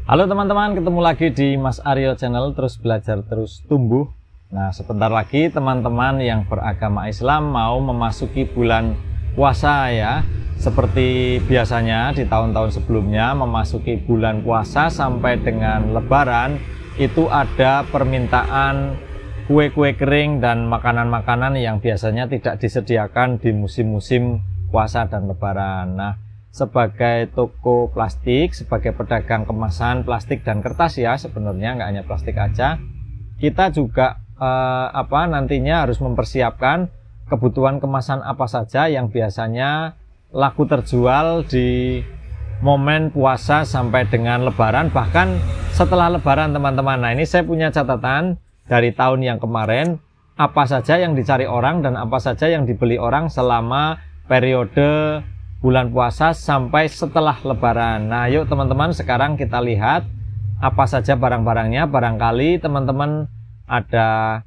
Halo teman-teman, ketemu lagi di Mas Aryo Channel, terus belajar terus tumbuh. Nah, sebentar lagi teman-teman yang beragama Islam mau memasuki bulan puasa ya. Seperti biasanya di tahun-tahun sebelumnya, memasuki bulan puasa sampai dengan Lebaran itu ada permintaan kue-kue kering dan makanan-makanan yang biasanya tidak disediakan di musim-musim puasa dan Lebaran. Nah, sebagai toko plastik, sebagai pedagang kemasan plastik dan kertas ya, sebenarnya nggak hanya plastik aja, kita juga nantinya harus mempersiapkan kebutuhan kemasan apa saja yang biasanya laku terjual di momen puasa sampai dengan Lebaran, bahkan setelah Lebaran teman-teman. Nah, ini saya punya catatan dari tahun yang kemarin, apa saja yang dicari orang dan apa saja yang dibeli orang selama periode bulan puasa sampai setelah Lebaran. Nah, yuk teman-teman, sekarang kita lihat apa saja barang-barangnya. Barangkali teman-teman ada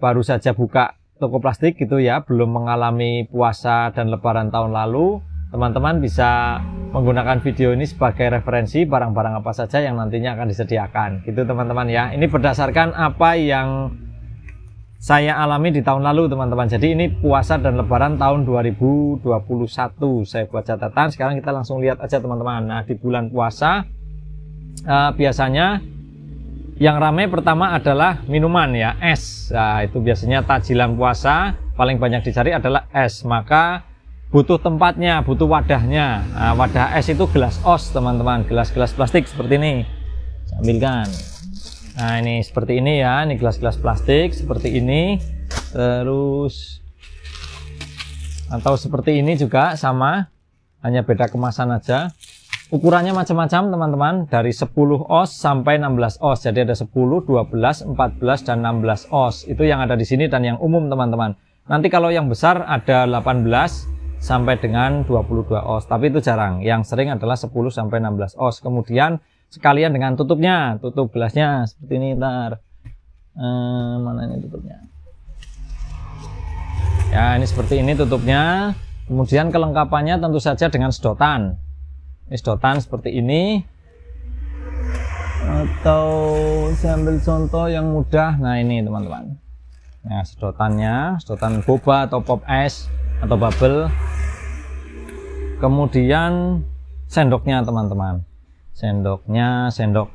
baru saja buka toko plastik gitu ya, belum mengalami puasa dan Lebaran tahun lalu. Teman-teman bisa menggunakan video ini sebagai referensi barang-barang apa saja yang nantinya akan disediakan. Gitu teman-teman ya. Ini berdasarkan apa yang saya alami di tahun lalu teman-teman. Jadi ini puasa dan Lebaran tahun 2021 saya buat catatan. Sekarang kita langsung lihat aja teman-teman. Nah, di bulan puasa biasanya yang ramai pertama adalah minuman ya, es. Nah, itu biasanya takjilan puasa paling banyak dicari adalah es. Maka butuh tempatnya, butuh wadahnya. Nah, wadah es itu gelas os teman-teman, gelas-gelas plastik seperti ini. Saya ambilkan. Nah, ini seperti ini ya, ini gelas-gelas plastik seperti ini. Terus atau seperti ini juga sama, hanya beda kemasan aja. Ukurannya macam-macam teman-teman, dari 10 oz sampai 16 oz. Jadi ada 10, 12, 14 dan 16 oz. Itu yang ada di sini dan yang umum teman-teman. Nanti kalau yang besar ada 18 sampai dengan 22 oz, tapi itu jarang. Yang sering adalah 10 sampai 16 oz. Kemudian sekalian dengan tutupnya, tutup gelasnya seperti ini. Ntar mana ini tutupnya ya, ini seperti ini tutupnya. Kemudian kelengkapannya tentu saja dengan sedotan. Ini sedotan seperti ini, atau saya ambil contoh yang mudah. Nah, ini teman-teman, nah sedotannya, sedotan boba atau pop es atau bubble. Kemudian sendoknya teman-teman, sendoknya sendok.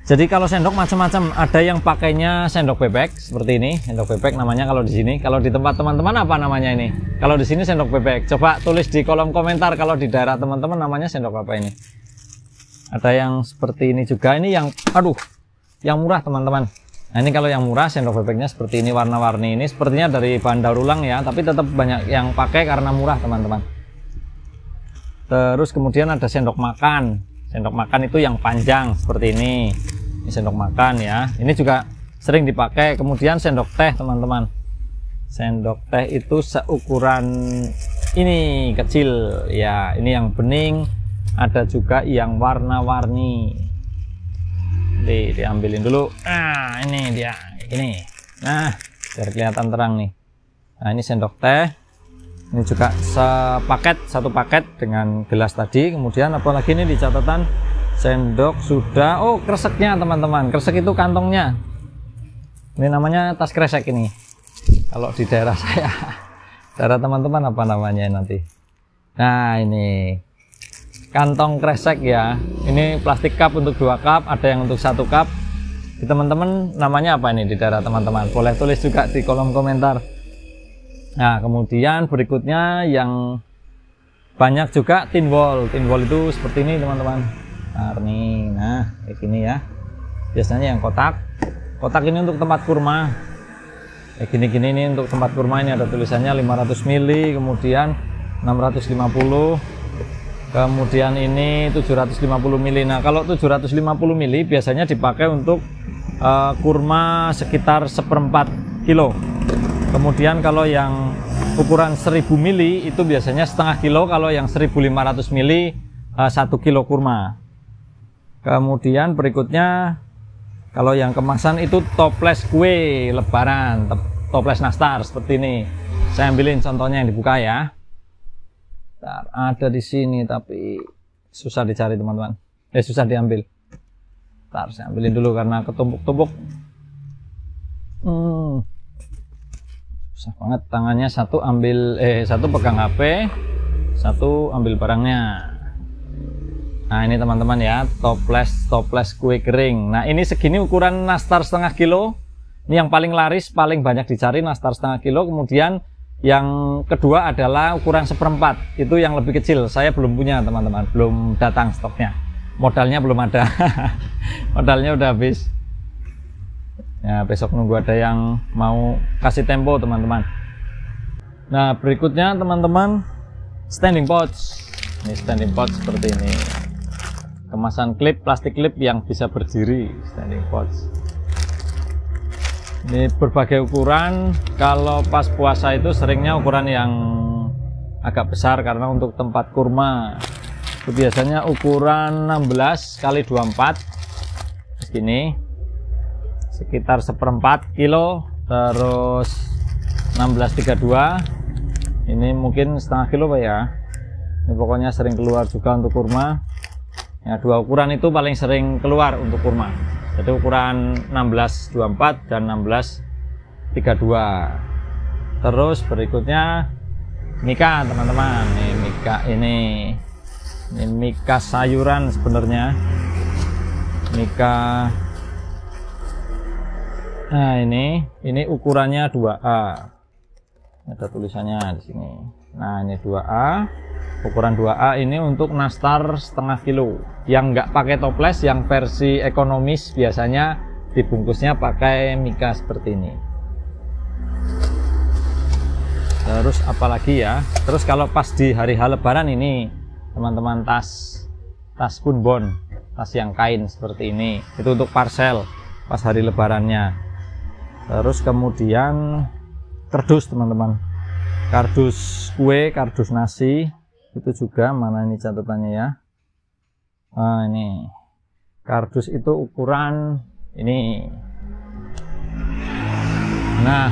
Jadi kalau sendok macam-macam, ada yang pakainya sendok bebek seperti ini, sendok bebek namanya kalau di sini. Kalau di tempat teman-teman apa namanya ini? Kalau di sini sendok bebek. Coba tulis di kolom komentar kalau di daerah teman-teman namanya sendok apa ini. Ada yang seperti ini juga, ini yang yang murah teman-teman. Nah, ini kalau yang murah sendok bebeknya seperti ini, warna-warni. Ini sepertinya dari bahan daur ulang ya, tapi tetap banyak yang pakai karena murah teman-teman. Terus kemudian ada sendok makan. Sendok makan itu yang panjang seperti ini. Ini sendok makan ya. Ini juga sering dipakai. Kemudian sendok teh teman-teman. Sendok teh itu seukuran ini, kecil ya. Ini yang bening. Ada juga yang warna-warni. Diambilin dulu. Nah, ini dia ini. Nah, biar kelihatan terang nih. Nah, ini sendok teh. Ini juga satu paket dengan gelas tadi. Kemudian apalagi ini di catatan, sendok sudah. Oh, kreseknya teman-teman, kresek itu kantongnya. Ini namanya tas kresek ini. Kalau di daerah saya, daerah teman-teman apa namanya nanti. Nah, ini kantong kresek ya. Ini plastik cup untuk 2 cup, ada yang untuk 1 cup. Di teman-teman namanya apa ini di daerah teman-teman? Boleh tulis juga di kolom komentar. Nah, kemudian berikutnya yang banyak juga tin wall. Tin wall itu seperti ini teman-teman. Nah, kayak gini ya. Biasanya yang kotak. Kotak ini untuk tempat kurma. Kayak gini-gini ini untuk tempat kurma. Ini ada tulisannya 500 ml, kemudian 650. Kemudian ini 750 ml. Nah, kalau 750 ml biasanya dipakai untuk kurma sekitar 1/4 kilo. Kemudian kalau yang ukuran 1000 ml itu biasanya setengah kilo, kalau yang 1500 ml 1 kilo kurma. Kemudian berikutnya kalau yang kemasan itu toples kue Lebaran, toples nastar seperti ini. Saya ambilin contohnya yang dibuka ya. Ada di sini tapi susah dicari teman-teman. susah diambil. Ntar saya ambilin dulu karena ketumpuk-tumpuk. Susah banget tangannya, satu pegang HP, satu ambil barangnya. Nah ini teman-teman ya, toples kue kering. Nah ini segini ukuran nastar setengah kilo. Ini yang paling laris, paling banyak dicari nastar setengah kilo. Kemudian yang kedua adalah ukuran 1/4. Itu yang lebih kecil. Saya belum punya teman-teman, belum datang stoknya. Modalnya belum ada. Modalnya udah habis. Ya besok nunggu ada yang mau kasih tempo teman-teman. Nah berikutnya teman-teman, standing pouch. Ini standing pouch seperti ini. Kemasan klip, plastik klip yang bisa berdiri, standing pouch. Ini berbagai ukuran. Kalau pas puasa itu seringnya ukuran yang agak besar karena untuk tempat kurma. Itu biasanya ukuran 16 x 24 segini, sekitar 1/4 kilo. Terus 1632 ini mungkin setengah kilo Pak ya. Ini pokoknya sering keluar juga untuk kurma. Ya, dua ukuran itu paling sering keluar untuk kurma. Jadi ukuran 1624 dan 1632. Terus berikutnya mika teman-teman. Nih mika ini mika sayuran sebenarnya. Mika. Nah ini ukurannya 2A. Ada tulisannya di sini. Nah ini 2A. Ukuran 2A ini untuk nastar setengah kilo. Yang nggak pakai toples, yang versi ekonomis biasanya dibungkusnya pakai mika seperti ini. Terus apalagi ya? Terus kalau pas di hari Lebaran ini, teman-teman, tas punbon, tas yang kain seperti ini. Itu untuk parcel pas hari Lebarannya. Terus kemudian kardus teman-teman. Kardus kue, kardus nasi. Itu juga, mana ini catatannya ya. Nah ini kardus itu ukuran ini. Nah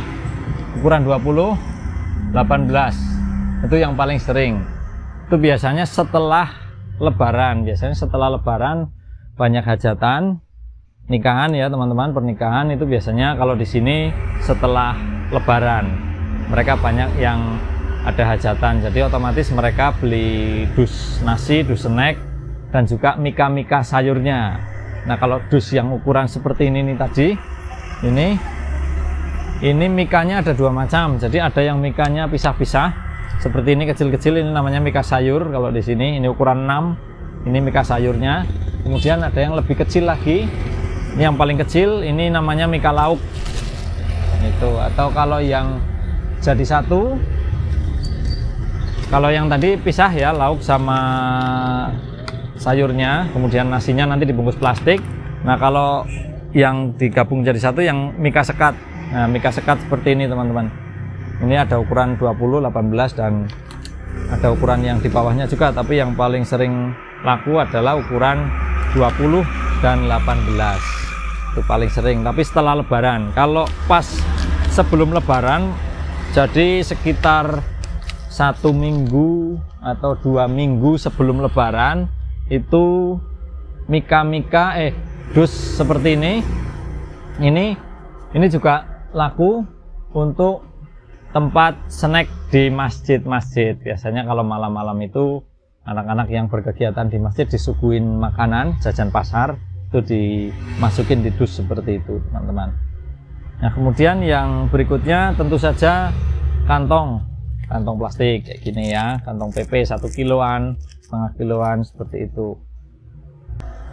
ukuran 20 18 itu yang paling sering. Itu biasanya setelah Lebaran. Biasanya setelah Lebaran banyak hajatan, nikahan ya teman-teman. Pernikahan itu biasanya kalau di sini setelah Lebaran mereka banyak yang ada hajatan, jadi otomatis mereka beli dus nasi, dus snack, dan juga mika-mika sayurnya. Nah kalau dus yang ukuran seperti ini nih tadi, ini mikanya ada dua macam. Jadi ada yang mikanya pisah-pisah seperti ini, kecil-kecil, ini namanya mika sayur. Kalau di sini ini ukuran 6, ini mika sayurnya. Kemudian ada yang lebih kecil lagi, ini yang paling kecil, ini namanya mika lauk. Itu. Atau kalau yang jadi satu, kalau yang tadi pisah ya, lauk sama sayurnya, kemudian nasinya nanti dibungkus plastik. Nah kalau yang digabung jadi satu, yang mika sekat. Nah mika sekat seperti ini teman-teman. Ini ada ukuran 20, 18, dan ada ukuran yang di bawahnya juga. Tapi yang paling sering laku adalah ukuran 20 dan 18. Itu paling sering, tapi setelah Lebaran. Kalau pas sebelum Lebaran, jadi sekitar 1 minggu atau 2 minggu sebelum Lebaran, itu mika-mika dus seperti ini juga laku untuk tempat snack di masjid-masjid. Biasanya kalau malam-malam itu anak-anak yang berkegiatan di masjid disuguhin makanan, jajan pasar, itu dimasukin di dus seperti itu teman-teman. Nah kemudian yang berikutnya tentu saja kantong plastik kayak gini ya, kantong PP 1 kiloan, setengah kiloan seperti itu.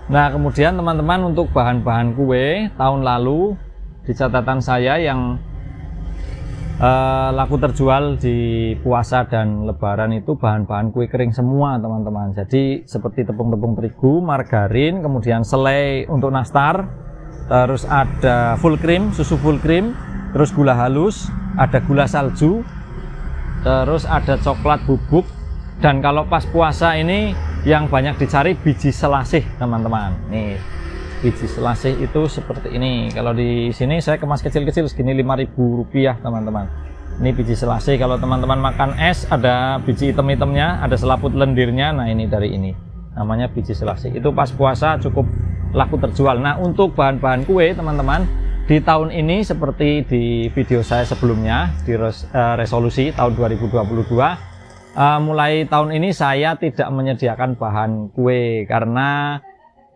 Nah kemudian teman-teman, untuk bahan-bahan kue tahun lalu di catatan saya yang laku terjual di puasa dan Lebaran itu bahan-bahan kue kering semua teman-teman. Jadi seperti tepung-tepung terigu, margarin, kemudian selai untuk nastar, terus ada full cream, susu full cream, terus gula halus, ada gula salju, terus ada coklat bubuk. Dan kalau pas puasa ini yang banyak dicari biji selasih teman-teman. Nih biji selasih itu seperti ini. Kalau di sini saya kemas kecil-kecil segini, Rp5.000 teman-teman. Ini biji selasih. Kalau teman-teman makan es ada biji hitam-hitamnya, ada selaput lendirnya. Nah ini dari ini. namanya biji selasih. Itu pas puasa cukup laku terjual. Nah, untuk bahan-bahan kue teman-teman, di tahun ini seperti di video saya sebelumnya di resolusi tahun 2022, mulai tahun ini saya tidak menyediakan bahan kue karena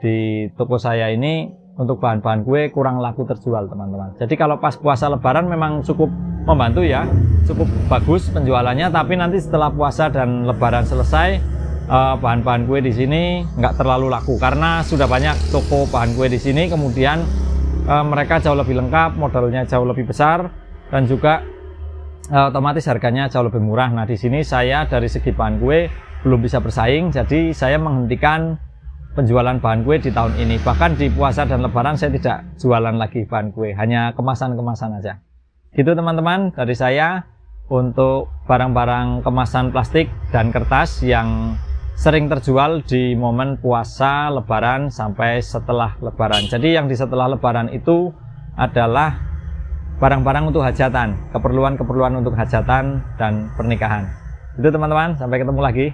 di toko saya ini untuk bahan-bahan kue kurang laku terjual teman-teman. Jadi kalau pas puasa lebaran memang cukup membantu ya, cukup bagus penjualannya, tapi nanti setelah puasa dan lebaran selesai, bahan-bahan kue di sini nggak terlalu laku karena sudah banyak toko bahan kue di sini. Kemudian mereka jauh lebih lengkap, modelnya jauh lebih besar, dan juga otomatis harganya jauh lebih murah. Nah, di sini saya dari segi bahan kue belum bisa bersaing, jadi saya menghentikan penjualan bahan kue di tahun ini. Bahkan di puasa dan lebaran saya tidak jualan lagi bahan kue, hanya kemasan-kemasan aja. Gitu teman-teman dari saya untuk barang-barang kemasan plastik dan kertas yang sering terjual di momen puasa, lebaran, sampai setelah lebaran. Jadi yang di setelah lebaran itu adalah barang-barang untuk hajatan, keperluan-keperluan untuk hajatan dan pernikahan. Itu teman-teman, sampai ketemu lagi.